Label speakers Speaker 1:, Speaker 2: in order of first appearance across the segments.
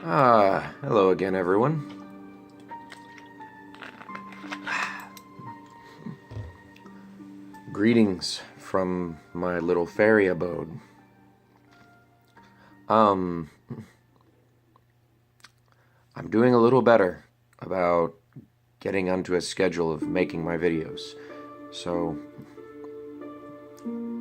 Speaker 1: Hello again, everyone. Greetings from my little fairy abode. I'm doing a little better about getting onto a schedule of making my videos. So,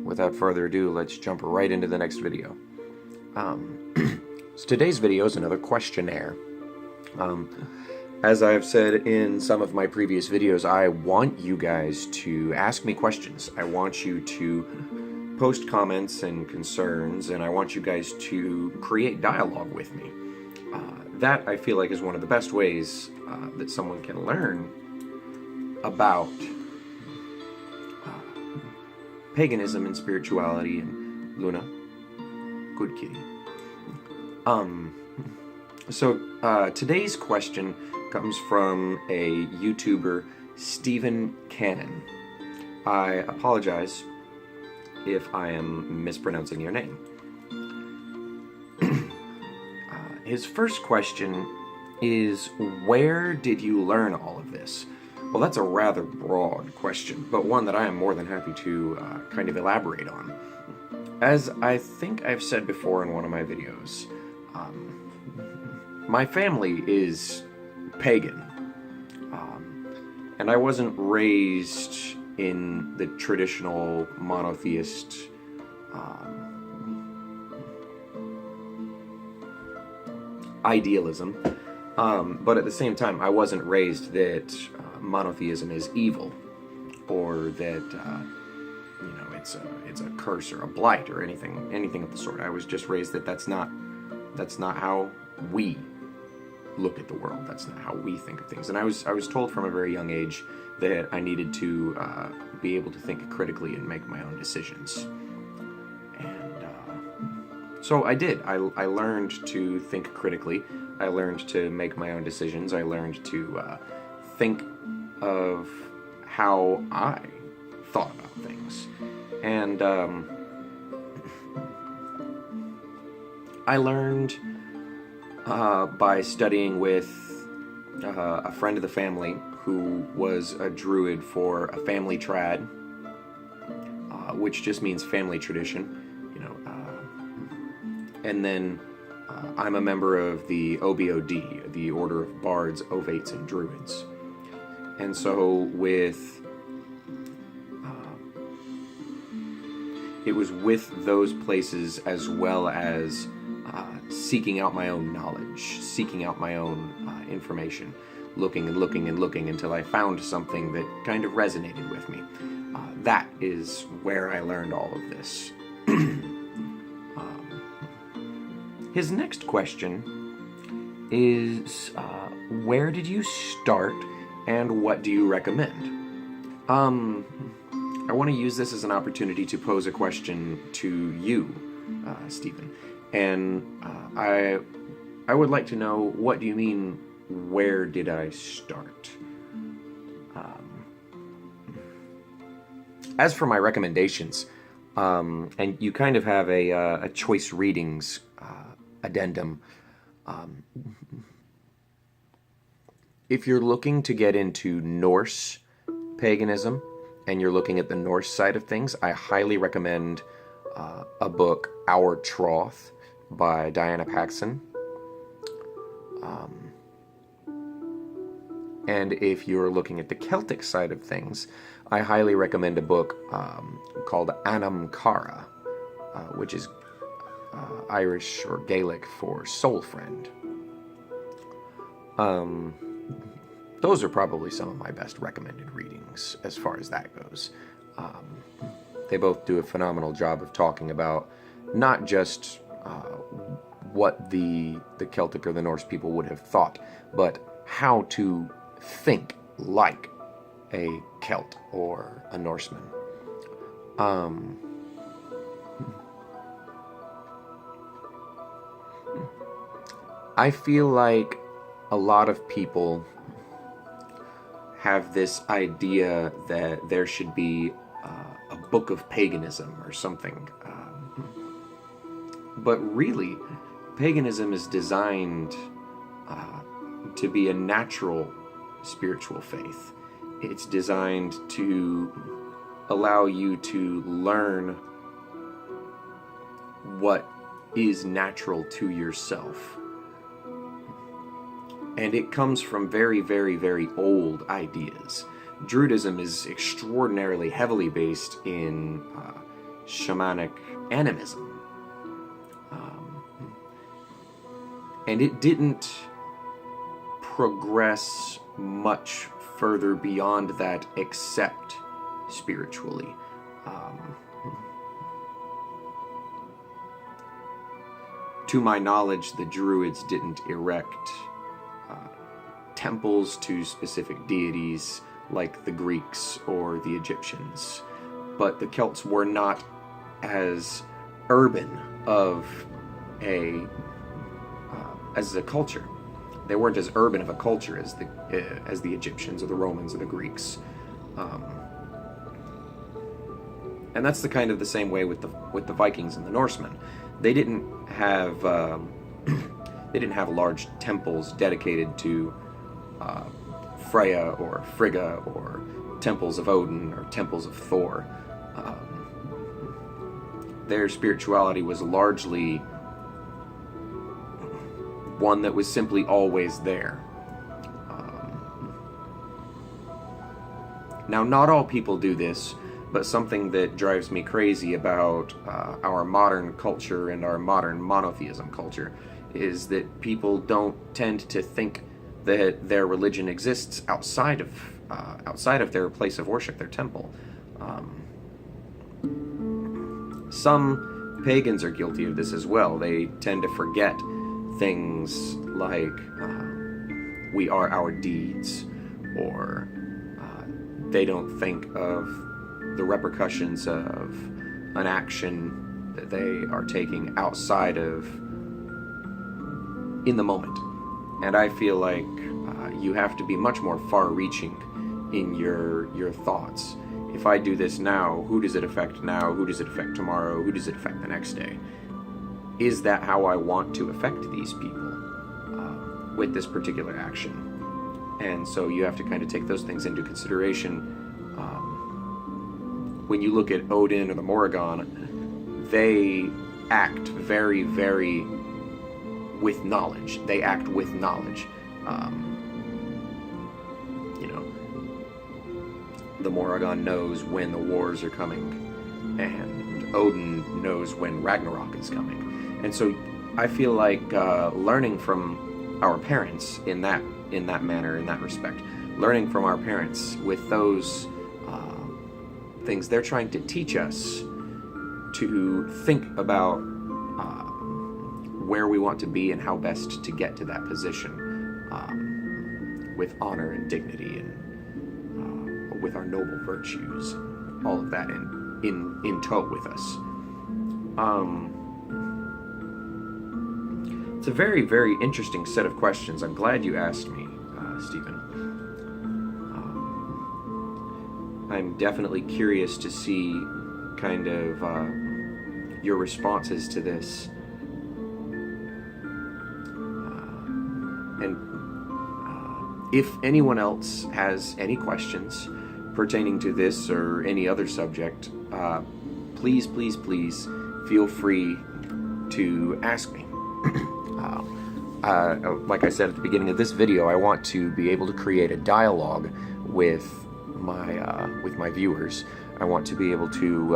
Speaker 1: without further ado, let's jump right into the next video. So today's video is another questionnaire. As I've said in some of my previous videos, I want you guys to ask me questions. I want you to post comments and concerns, and I want you guys to create dialogue with me. That, I feel like, is one of the best ways that someone can learn about paganism and spirituality. And Luna, good kitty. So today's question comes from a YouTuber, Steven Kanon. I apologize if I am mispronouncing your name. His first question is, where did you learn all of this? Well, that's a rather broad question, but one that I am more than happy to kind of elaborate on. As I think I've said before in one of my videos, my family is pagan, and I wasn't raised in the traditional monotheist idealism, but at the same time, I wasn't raised that monotheism is evil, or that it's a curse or a blight or anything of the sort. I was just raised that that's not how we look at the world. That's not how we think of things. And I was told from a very young age that I needed to be able to think critically and make my own decisions. So I did. I learned to think critically. I learned to make my own decisions. I learned to think of how I thought about things. And I learned by studying with a friend of the family who was a Druid for a family trad, which just means family tradition. And then I'm a member of the OBOD, the Order of Bards, Ovates, and Druids. And so it was with those places, as well as seeking out my own knowledge, seeking out my own information, looking and looking and looking until I found something that kind of resonated with me. That is where I learned all of this. His next question is, where did you start and what do you recommend? I want to use this as an opportunity to pose a question to you, Stephen. And I would like to know, what do you mean, where did I start? As for my recommendations, and you kind of have a choice readings addendum. If you're looking to get into Norse paganism and you're looking at the Norse side of things, I highly recommend a book, Our Troth, by Diana Paxson. And if you're looking at the Celtic side of things, I highly recommend a book called Anam Cara, which is Irish or Gaelic for soul friend. Those are probably some of my best recommended readings as far as that goes. They both do a phenomenal job of talking about not just what the Celtic or the Norse people would have thought, but how to think like a Celt or a Norseman. I feel like a lot of people have this idea that there should be a book of paganism or something. But really, paganism is designed to be a natural spiritual faith. It's designed to allow you to learn what is natural to yourself. And it comes from very, very, very old ideas. Druidism is extraordinarily heavily based in shamanic animism. And it didn't progress much further beyond that except spiritually. To my knowledge, the Druids didn't erect temples to specific deities like the Greeks or the Egyptians, but the Celts were not as urban of a culture. They weren't as urban of a culture as the Egyptians or the Romans or the Greeks, and that's the same way with the Vikings and the Norsemen. They didn't have large temples dedicated to Freya or Frigga, or temples of Odin or temples of Thor. Their spirituality was largely one that was simply always there. Now, not all people do this, but something that drives me crazy about our modern culture and our modern monotheism culture is that people don't tend to think that their religion exists outside of their place of worship, their temple. Some pagans are guilty of this as well. They tend to forget things like we are our deeds, or they don't think of the repercussions of an action that they are taking outside of in the moment. And I feel like you have to be much more far-reaching in your thoughts. If I do this now, who does it affect now? Who does it affect tomorrow? Who does it affect the next day? Is that how I want to affect these people with this particular action? And so you have to kind of take those things into consideration. When you look at Odin or the Morrigan, they act very, very with knowledge. They act with knowledge. The Morrigan knows when the wars are coming, and Odin knows when Ragnarok is coming. And so I feel like learning from our parents in that manner, in that respect, learning from our parents with those things, they're trying to teach us to think about where we want to be and how best to get to that position with honor and dignity, and with our noble virtues, all of that in tow with us. It's a very, very interesting set of questions. I'm glad you asked me, Steven. I'm definitely curious to see kind of your responses to this. And if anyone else has any questions pertaining to this or any other subject, please, please, please feel free to ask me. Like I said at the beginning of this video, I want to be able to create a dialogue with my viewers. I want to be able to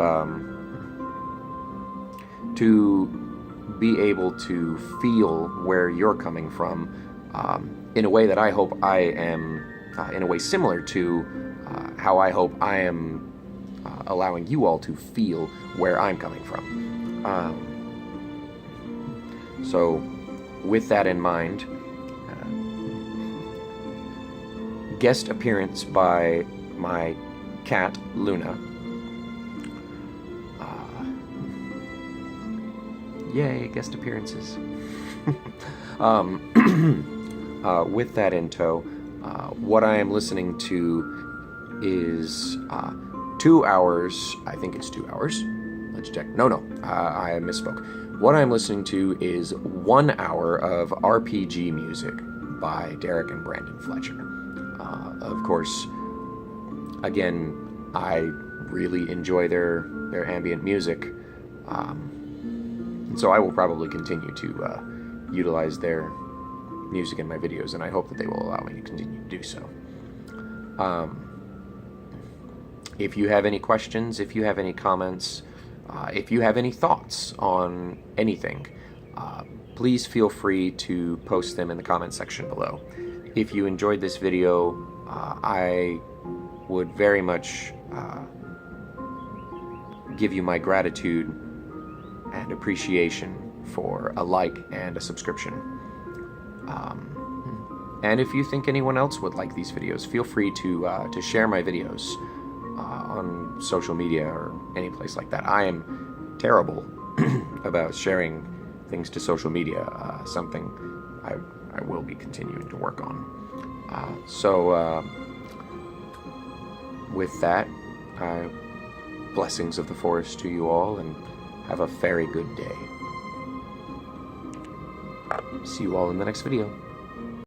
Speaker 1: be able to feel where you're coming from, in a way that I hope I am, in a way similar to how I hope I am allowing you all to feel where I'm coming from. So, with that in mind, guest appearance by my cat, Luna. Yay, guest appearances. With that in tow, what I am listening to is 2 hours, I think it's 2 hours. Let's check. No, I misspoke. what I'm listening to is 1 hour of RPG music by Derek and Brandon Fletcher. Of course, again, I really enjoy their ambient music, and so I will probably continue to utilize their music in my videos, and I hope that they will allow me to continue to do so. If you have any questions, if you have any comments, if you have any thoughts on anything, please feel free to post them in the comment section below. If you enjoyed this video, I would very much give you my gratitude and appreciation for a like and a subscription. And if you think anyone else would like these videos, feel free to share my videos on social media or any place like that. I am terrible about sharing things to social media, something I will be continuing to work on. So with that, blessings of the forest to you all, and have a very good day. See you all in the next video.